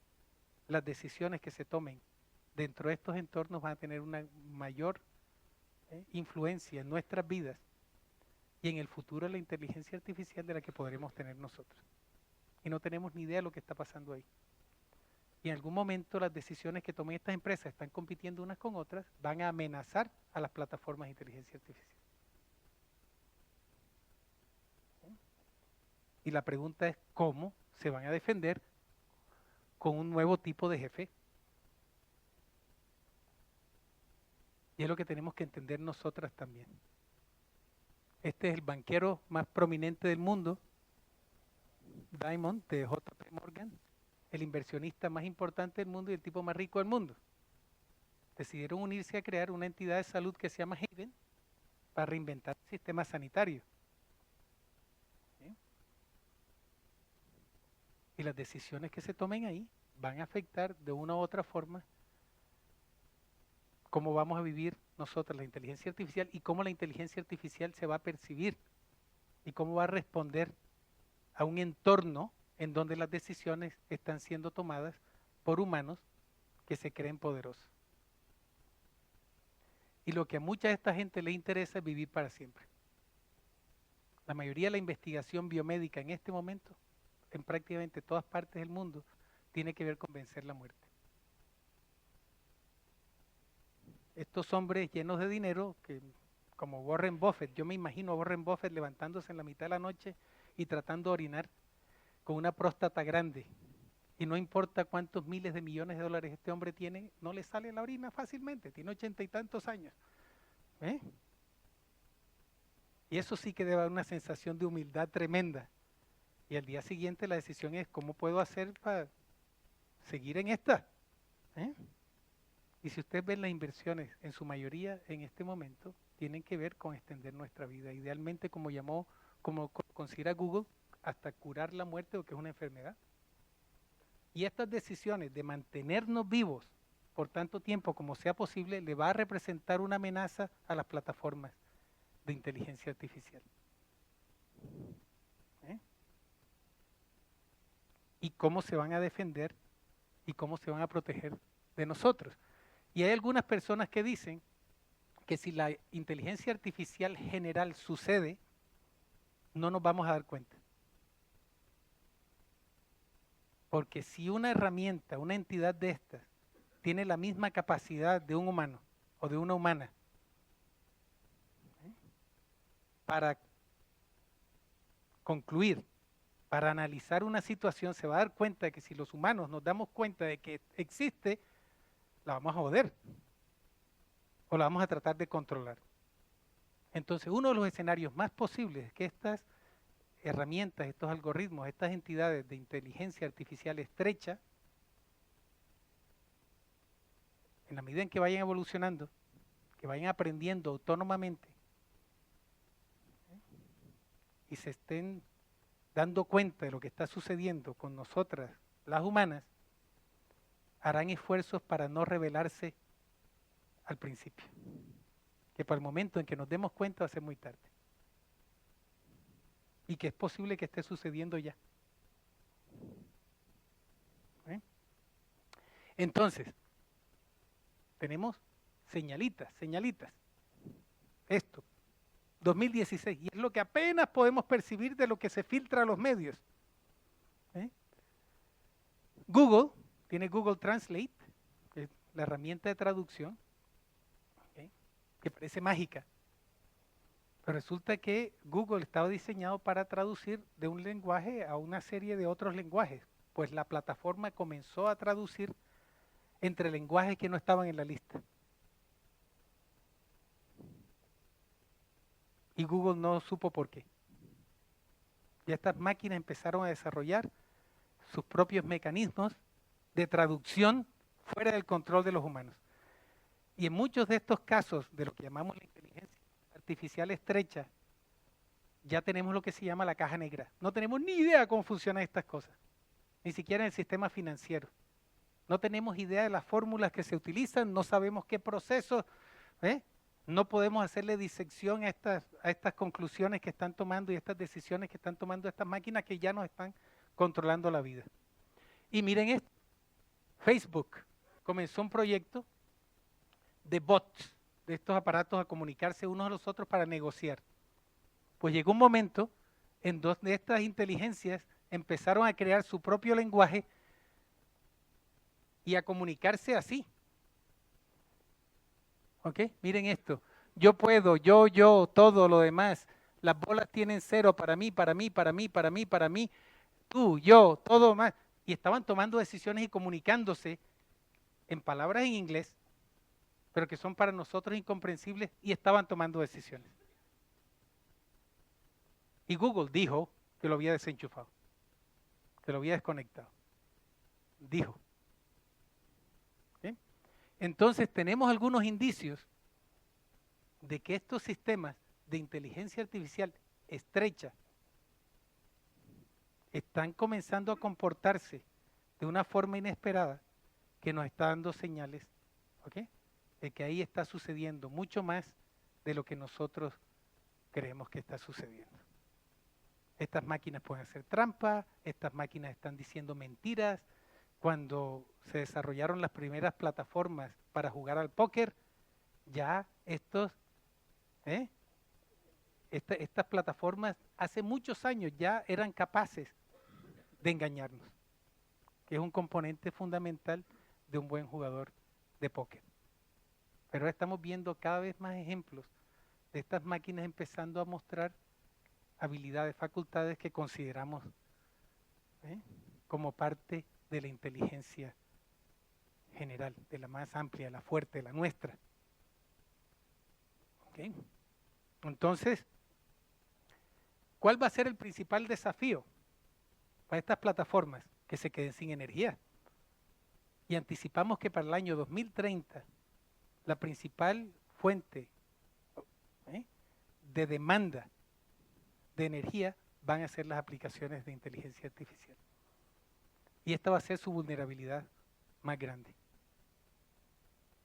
las decisiones que se tomen dentro de estos entornos van a tener una mayor influencia en nuestras vidas y en el futuro de la inteligencia artificial de la que podremos tener nosotros. Y no tenemos ni idea de lo que está pasando ahí. Y en algún momento las decisiones que tomen estas empresas están compitiendo unas con otras, van a amenazar a las plataformas de inteligencia artificial. Y la pregunta es cómo se van a defender con un nuevo tipo de jefe. Y es lo que tenemos que entender nosotras también. Este es el banquero más prominente del mundo, Diamond, de JP Morgan, el inversionista más importante del mundo y el tipo más rico del mundo. Decidieron unirse a crear una entidad de salud que se llama Haven para reinventar el sistema sanitario. ¿Sí? Y las decisiones que se tomen ahí van a afectar de una u otra forma cómo vamos a vivir nosotros la inteligencia artificial y cómo la inteligencia artificial se va a percibir y cómo va a responder a un entorno en donde las decisiones están siendo tomadas por humanos que se creen poderosos. Y lo que a mucha de esta gente le interesa es vivir para siempre. La mayoría de la investigación biomédica en este momento, en prácticamente todas partes del mundo, tiene que ver con vencer la muerte. Estos hombres llenos de dinero, que como Warren Buffett, yo me imagino a Warren Buffett levantándose en la mitad de la noche y tratando de orinar con una próstata grande. Y no importa cuántos miles de millones de dólares este hombre tiene, no le sale la orina fácilmente, tiene 80 y tantos años. Y eso sí que debe dar una sensación de humildad tremenda. Y al día siguiente la decisión es, ¿cómo puedo hacer para seguir en esta? Y si ustedes ven las inversiones, en su mayoría en este momento, tienen que ver con extender nuestra vida. Idealmente, como considera Google, hasta curar la muerte o que es una enfermedad. Y estas decisiones de mantenernos vivos por tanto tiempo como sea posible, le va a representar una amenaza a las plataformas de inteligencia artificial. Y cómo se van a defender y cómo se van a proteger de nosotros. Y hay algunas personas que dicen que si la inteligencia artificial general sucede, no nos vamos a dar cuenta. Porque si una herramienta, una entidad de estas, tiene la misma capacidad de un humano o de una humana para concluir, para analizar una situación, se va a dar cuenta de que si los humanos nos damos cuenta de que existe, la vamos a joder o la vamos a tratar de controlar. Entonces, uno de los escenarios más posibles es que estas herramientas, estos algoritmos, estas entidades de inteligencia artificial estrecha, en la medida en que vayan evolucionando, que vayan aprendiendo autónomamente y se estén dando cuenta de lo que está sucediendo con nosotras, las humanas, harán esfuerzos para no rebelarse al principio. Que para el momento en que nos demos cuenta va a ser muy tarde. Y que es posible que esté sucediendo ya. Entonces, tenemos señalitas. Esto, 2016, y es lo que apenas podemos percibir de lo que se filtra a los medios. Google, tiene Google Translate, que es la herramienta de traducción, que parece mágica. Pero resulta que Google estaba diseñado para traducir de un lenguaje a una serie de otros lenguajes. Pues la plataforma comenzó a traducir entre lenguajes que no estaban en la lista. Y Google no supo por qué. Y estas máquinas empezaron a desarrollar sus propios mecanismos de traducción fuera del control de los humanos. Y en muchos de estos casos de lo que llamamos la inteligencia artificial estrecha, ya tenemos lo que se llama la caja negra. No tenemos ni idea cómo funcionan estas cosas, ni siquiera en el sistema financiero. No tenemos idea de las fórmulas que se utilizan, no sabemos qué procesos, no podemos hacerle disección a estas conclusiones que están tomando y estas decisiones que están tomando estas máquinas que ya nos están controlando la vida. Y miren esto, Facebook comenzó un proyecto de bots, de estos aparatos a comunicarse unos a los otros para negociar. Pues llegó un momento en donde estas inteligencias empezaron a crear su propio lenguaje y a comunicarse así. ¿Ok? Miren esto. Yo puedo, yo, todo lo demás. las bolas tienen 0 para mí, para mí, para mí, para mí, para mí, tú, yo, todo más. Y estaban tomando decisiones y comunicándose en palabras en inglés, pero que son para nosotros incomprensibles, y estaban tomando decisiones. Y Google dijo que lo había desenchufado, que lo había desconectado. Dijo. ¿Sí? Entonces tenemos algunos indicios de que estos sistemas de inteligencia artificial estrecha están comenzando a comportarse de una forma inesperada que nos está dando señales, ¿ok?, de que ahí está sucediendo mucho más de lo que nosotros creemos que está sucediendo. Estas máquinas pueden hacer trampa, estas máquinas están diciendo mentiras. Cuando se desarrollaron las primeras plataformas para jugar al póker, ya estas plataformas hace muchos años ya eran capaces de engañarnos, que es un componente fundamental de un buen jugador de póker. Pero ahora estamos viendo cada vez más ejemplos de estas máquinas empezando a mostrar habilidades, facultades que consideramos como parte de la inteligencia general, de la más amplia, la fuerte, la nuestra. ¿Okay? Entonces, ¿cuál va a ser el principal desafío para estas plataformas? Que se queden sin energía. Y anticipamos que para el año 2030, la principal fuente de demanda de energía van a ser las aplicaciones de inteligencia artificial. Y esta va a ser su vulnerabilidad más grande.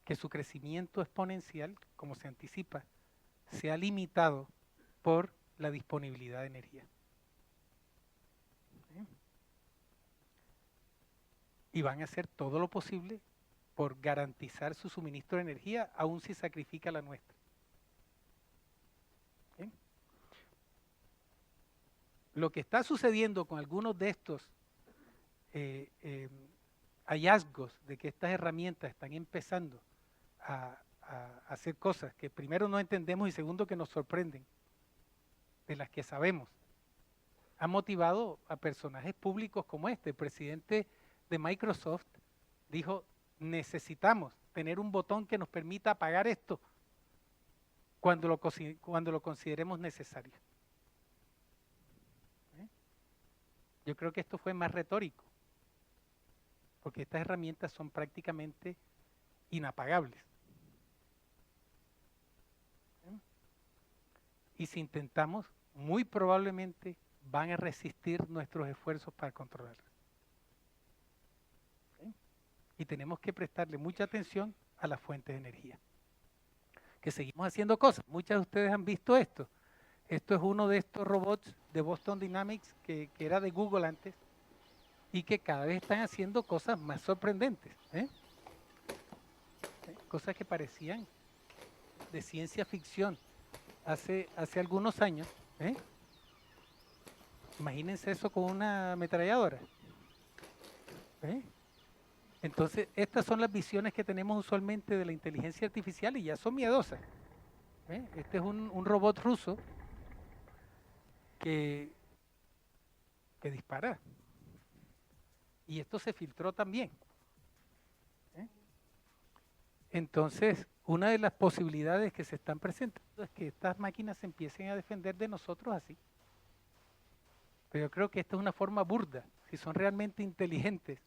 Que su crecimiento exponencial, como se anticipa, sea limitado por la disponibilidad de energía. ¿Sí? Y van a hacer todo lo posible por garantizar su suministro de energía, aun si sacrifica la nuestra. ¿Sí? Lo que está sucediendo con algunos de estos hallazgos de que estas herramientas están empezando a hacer cosas que primero no entendemos y segundo que nos sorprenden, de las que sabemos, ha motivado a personajes públicos como este. El presidente de Microsoft dijo: necesitamos tener un botón que nos permita apagar esto cuando lo consideremos necesario. Yo creo que esto fue más retórico, porque estas herramientas son prácticamente inapagables. Y si intentamos, muy probablemente van a resistir nuestros esfuerzos para controlarlas. Y tenemos que prestarle mucha atención a las fuentes de energía. Que seguimos haciendo cosas. Muchas de ustedes han visto esto. Esto es uno de estos robots de Boston Dynamics que era de Google antes y que cada vez están haciendo cosas más sorprendentes. Cosas que parecían de ciencia ficción hace algunos años. Imagínense eso con una ametralladora. Entonces, estas son las visiones que tenemos usualmente de la inteligencia artificial y ya son miedosas. Este es un robot ruso que dispara. Y esto se filtró también. Entonces, una de las posibilidades que se están presentando es que estas máquinas se empiecen a defender de nosotros así. Pero yo creo que esta es una forma burda, si son realmente inteligentes.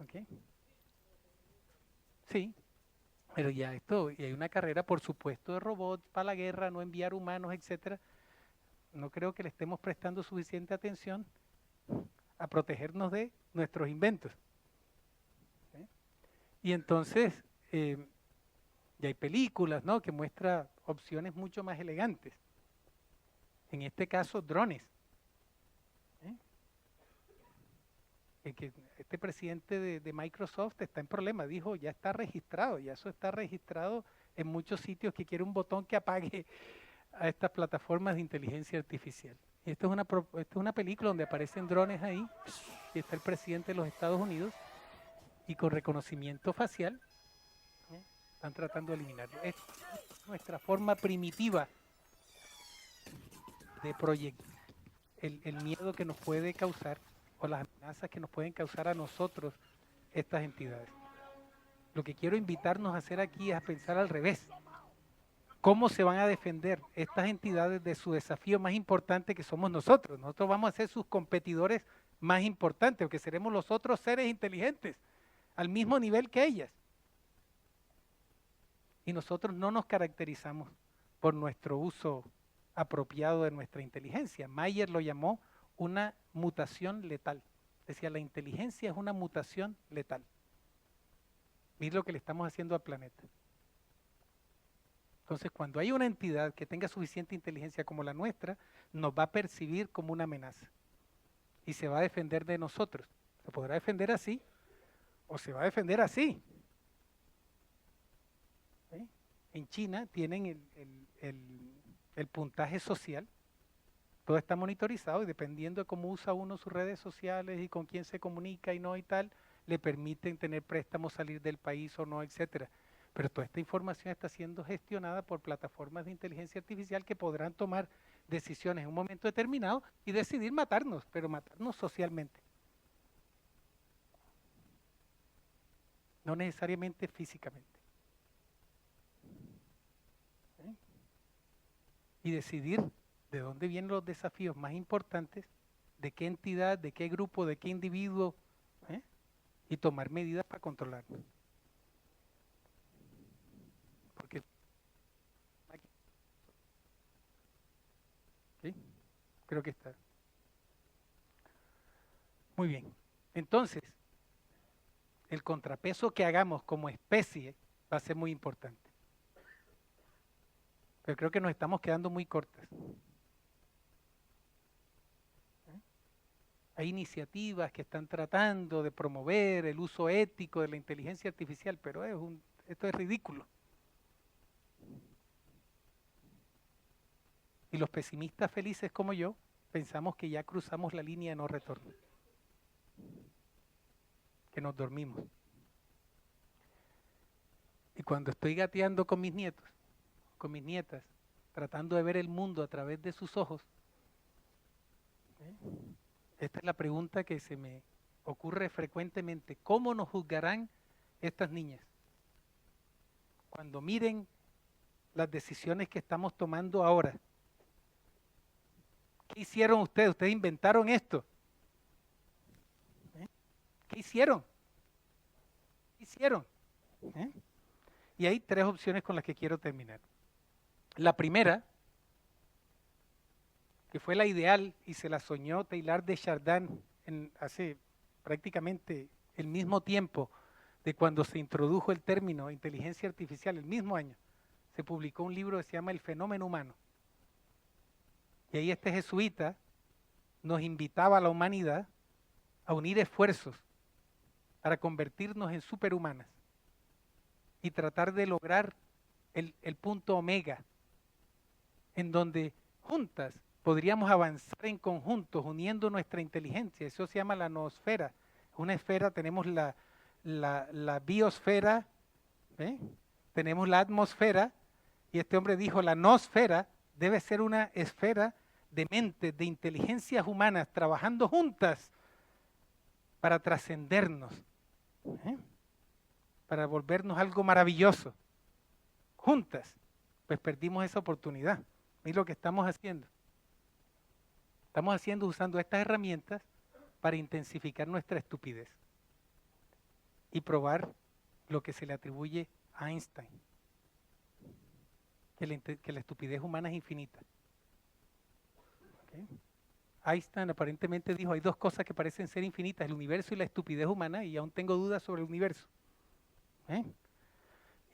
¿Okay? Sí, pero ya esto, y hay una carrera, por supuesto, de robots para la guerra, no enviar humanos, etcétera. No creo que le estemos prestando suficiente atención a protegernos de nuestros inventos. ¿Sí? Y entonces, ya hay películas, ¿no?, que muestran opciones mucho más elegantes. En este caso, drones. Que este presidente de Microsoft está en problema, dijo, ya está registrado, ya eso está registrado en muchos sitios, que quiere un botón que apague a estas plataformas de inteligencia artificial. Y esto es una película donde aparecen drones ahí, y está el presidente de los Estados Unidos, y con reconocimiento facial están tratando de eliminarlo. Es nuestra forma primitiva de proyectar el miedo que nos puede causar o las amenazas que nos pueden causar a nosotros estas entidades. Lo que quiero invitarnos a hacer aquí es a pensar al revés. ¿Cómo se van a defender estas entidades de su desafío más importante que somos nosotros? Nosotros vamos a ser sus competidores más importantes, porque seremos los otros seres inteligentes, al mismo nivel que ellas. Y nosotros no nos caracterizamos por nuestro uso apropiado de nuestra inteligencia. Mayer lo llamó una mutación letal. Decía, la inteligencia es una mutación letal. Miren lo que le estamos haciendo al planeta. Entonces, cuando hay una entidad que tenga suficiente inteligencia como la nuestra, nos va a percibir como una amenaza y se va a defender de nosotros. Se podrá defender así o se va a defender así. ¿Sí? En China tienen el puntaje social. Todo está monitorizado y dependiendo de cómo usa uno sus redes sociales y con quién se comunica y no y tal, le permiten tener préstamos, salir del país o no, etcétera. Pero toda esta información está siendo gestionada por plataformas de inteligencia artificial que podrán tomar decisiones en un momento determinado y decidir matarnos, pero matarnos socialmente. No necesariamente físicamente. ¿Sí? Y decidir de dónde vienen los desafíos más importantes, de qué entidad, de qué grupo, de qué individuo, y tomar medidas para controlarlo. Porque ¿sí? Creo que está. Muy bien. Entonces, el contrapeso que hagamos como especie va a ser muy importante. Pero creo que nos estamos quedando muy cortas. Hay iniciativas que están tratando de promover el uso ético de la inteligencia artificial, pero esto es ridículo. Y los pesimistas felices como yo pensamos que ya cruzamos la línea de no retorno, que nos dormimos. Y cuando estoy gateando con mis nietos, con mis nietas, tratando de ver el mundo a través de sus ojos, esta es la pregunta que se me ocurre frecuentemente. ¿Cómo nos juzgarán estas niñas? Cuando miren las decisiones que estamos tomando ahora. ¿Qué hicieron ustedes? Ustedes inventaron esto. ¿Qué hicieron? ¿Qué hicieron? Y hay tres opciones con las que quiero terminar. La primera, que fue la ideal y se la soñó Teilhard de Chardin hace prácticamente el mismo tiempo de cuando se introdujo el término inteligencia artificial, el mismo año, se publicó un libro que se llama El fenómeno humano. Y ahí este jesuita nos invitaba a la humanidad a unir esfuerzos para convertirnos en superhumanas y tratar de lograr el punto omega, en donde juntas podríamos avanzar en conjuntos, uniendo nuestra inteligencia. Eso se llama la noosfera. Una esfera, tenemos la biosfera, tenemos la atmósfera, y este hombre dijo, la noosfera debe ser una esfera de mentes, de inteligencias humanas, trabajando juntas para trascendernos, para volvernos algo maravilloso. Juntas, pues perdimos esa oportunidad. Y lo que estamos haciendo. Estamos usando estas herramientas para intensificar nuestra estupidez y probar lo que se le atribuye a Einstein, que la estupidez humana es infinita. ¿Okay? Einstein aparentemente dijo, hay dos cosas que parecen ser infinitas, el universo y la estupidez humana, y aún tengo dudas sobre el universo.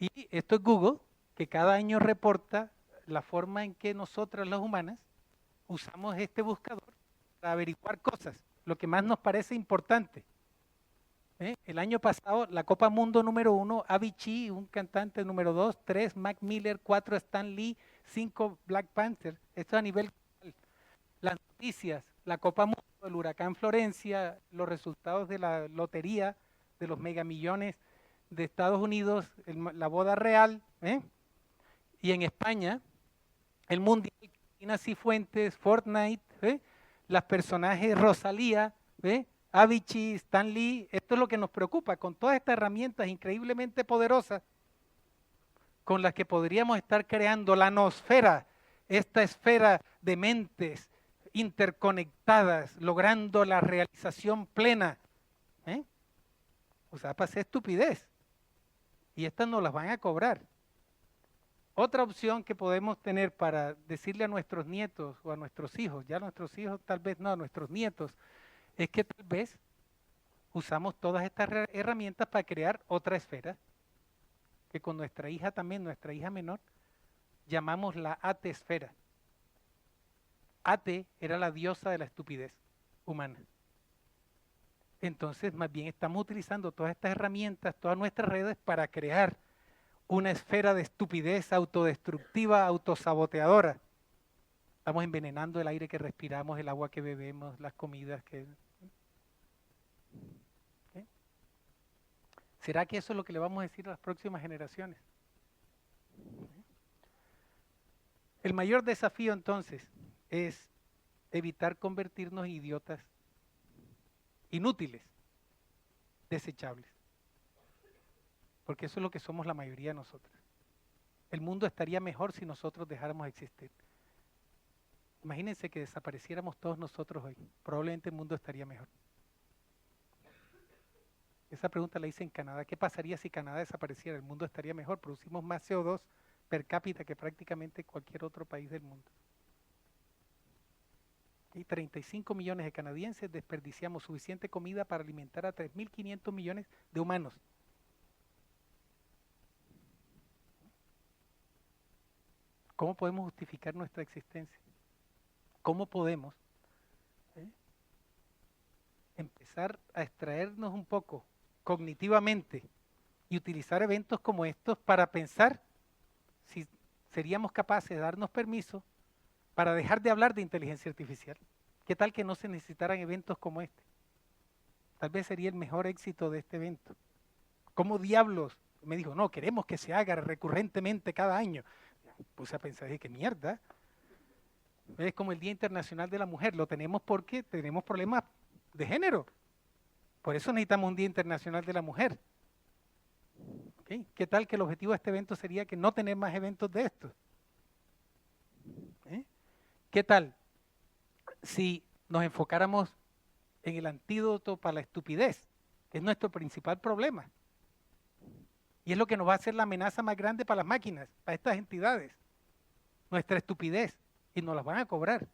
Y esto es Google, que cada año reporta la forma en que nosotras las humanas usamos este buscador para averiguar cosas, lo que más nos parece importante. El año pasado, la Copa Mundo número 1, Avicii, un cantante número 2, 3, Mac Miller, 4, Stan Lee, 5, Black Panther. Esto a nivel global. Las noticias, la Copa Mundo, el huracán Florencia, los resultados de la lotería, de los megamillones de Estados Unidos, la boda real, y en España, el Mundial Cristina Cifuentes, Fortnite, las personajes Rosalía, Avicii, Stan Lee. Esto es lo que nos preocupa, con todas estas herramientas increíblemente poderosas con las que podríamos estar creando la noosfera, esta esfera de mentes interconectadas, logrando la realización plena. O sea, para hacer estupidez. Y estas nos las van a cobrar. Otra opción que podemos tener para decirle a nuestros nietos o a nuestros hijos, ya a nuestros hijos tal vez no, a nuestros nietos, es que tal vez usamos todas estas herramientas para crear otra esfera, que con nuestra hija también, nuestra hija menor, llamamos la atesfera. Ate era la diosa de la estupidez humana. Entonces, más bien estamos utilizando todas estas herramientas, todas nuestras redes para crear una esfera de estupidez autodestructiva, autosaboteadora. Estamos envenenando el aire que respiramos, el agua que bebemos, las comidas que... ¿Será que eso es lo que le vamos a decir a las próximas generaciones? El mayor desafío entonces es evitar convertirnos en idiotas inútiles, desechables. Porque eso es lo que somos la mayoría de nosotros. El mundo estaría mejor si nosotros dejáramos de existir. Imagínense que desapareciéramos todos nosotros hoy. Probablemente el mundo estaría mejor. Esa pregunta la hice en Canadá. ¿Qué pasaría si Canadá desapareciera? El mundo estaría mejor. Producimos más CO2 per cápita que prácticamente cualquier otro país del mundo. Y 35 millones de canadienses desperdiciamos suficiente comida para alimentar a 3.500 millones de humanos. ¿Cómo podemos justificar nuestra existencia? ¿Cómo podemos empezar a extraernos un poco cognitivamente y utilizar eventos como estos para pensar si seríamos capaces de darnos permiso para dejar de hablar de inteligencia artificial? ¿Qué tal que no se necesitaran eventos como este? Tal vez sería el mejor éxito de este evento. ¿Cómo diablos? Me dijo, no, queremos que se haga recurrentemente cada año. Puse a pensar, dije, qué mierda. Es como el Día Internacional de la Mujer, lo tenemos porque tenemos problemas de género. Por eso necesitamos un Día Internacional de la Mujer. ¿Okay? ¿Qué tal que el objetivo de este evento sería que no tener más eventos de estos? ¿Qué tal si nos enfocáramos en el antídoto para la estupidez, que es nuestro principal problema? Y es lo que nos va a hacer la amenaza más grande para las máquinas, para estas entidades. Nuestra estupidez. Y nos las van a cobrar.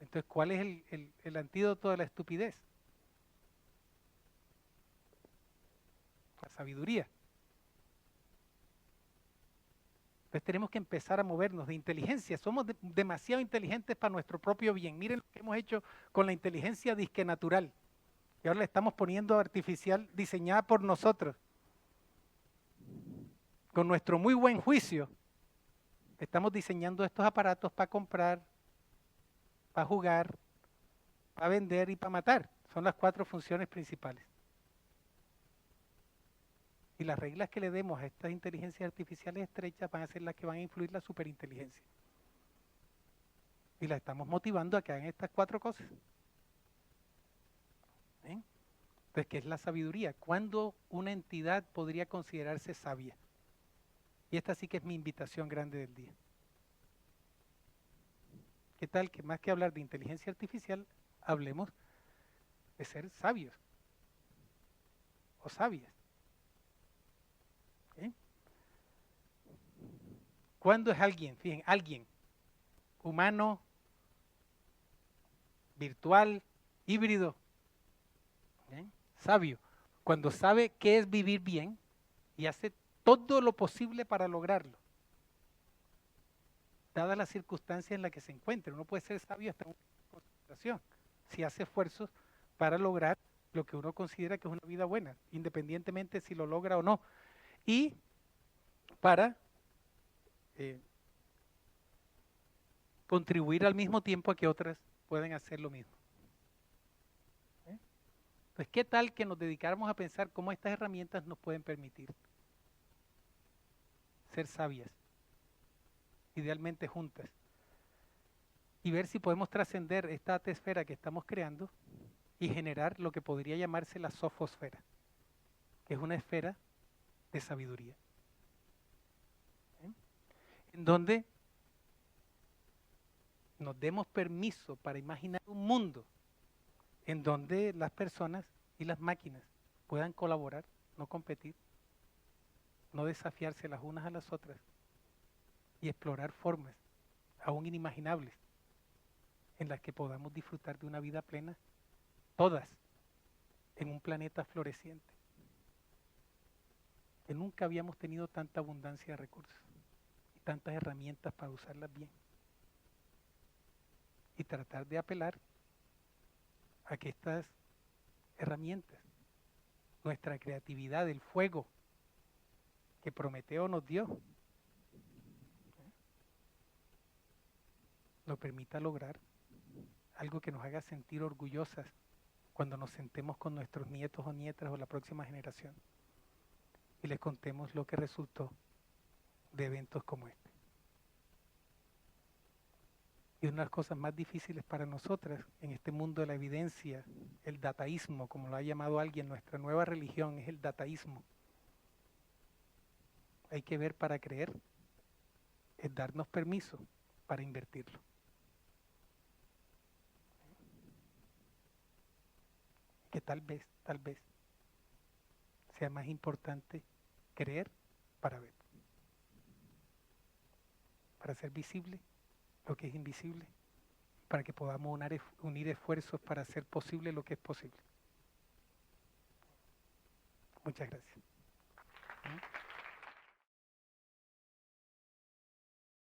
Entonces, ¿cuál es el antídoto de la estupidez? La sabiduría. Entonces tenemos que empezar a movernos de inteligencia. Somos demasiado inteligentes para nuestro propio bien. Miren lo que hemos hecho con la inteligencia disque natural. Y ahora le estamos poniendo artificial diseñada por nosotros. Con nuestro muy buen juicio, estamos diseñando estos aparatos para comprar, para jugar, para vender y para matar. Son las 4 funciones principales. Y las reglas que le demos a estas inteligencias artificiales estrechas van a ser las que van a influir la superinteligencia. Y las estamos motivando a que hagan estas 4 cosas. Entonces, ¿qué es la sabiduría? ¿Cuándo una entidad podría considerarse sabia? Y esta sí que es mi invitación grande del día. ¿Qué tal que más que hablar de inteligencia artificial, hablemos de ser sabios o sabias? ¿Cuándo es alguien? Fíjense, alguien humano, virtual, híbrido, sabio, cuando sabe qué es vivir bien y hace todo lo posible para lograrlo, dadas las circunstancias en las que se encuentre. Uno puede ser sabio hasta en una situación, si hace esfuerzos para lograr lo que uno considera que es una vida buena, independientemente si lo logra o no, y para contribuir al mismo tiempo a que otras puedan hacer lo mismo. Pues, ¿qué tal que nos dedicáramos a pensar cómo estas herramientas nos pueden permitir ser sabias? idealmente juntas, y ver si podemos trascender esta esfera que estamos creando y generar lo que podría llamarse la sofosfera, que es una esfera de sabiduría, en donde nos demos permiso para imaginar un mundo en donde las personas y las máquinas puedan colaborar, no competir, no desafiarse las unas a las otras y explorar formas aún inimaginables en las que podamos disfrutar de una vida plena, todas en un planeta floreciente, que nunca habíamos tenido tanta abundancia de recursos y tantas herramientas para usarlas bien. Y tratar de apelar a que estas herramientas, nuestra creatividad, el fuego que Prometeo nos dio, nos permita lograr algo que nos haga sentir orgullosas cuando nos sentemos con nuestros nietos o nietas o la próxima generación y les contemos lo que resultó de eventos como este. Y una de las cosas más difíciles para nosotras en este mundo de la evidencia, el dataísmo, como lo ha llamado alguien, nuestra nueva religión es el dataísmo. Hay que ver para creer, es darnos permiso para invertirlo. Que tal vez sea más importante creer para ver, para hacer visible lo que es invisible, para que podamos unir esfuerzos para hacer posible lo que es posible. Muchas gracias.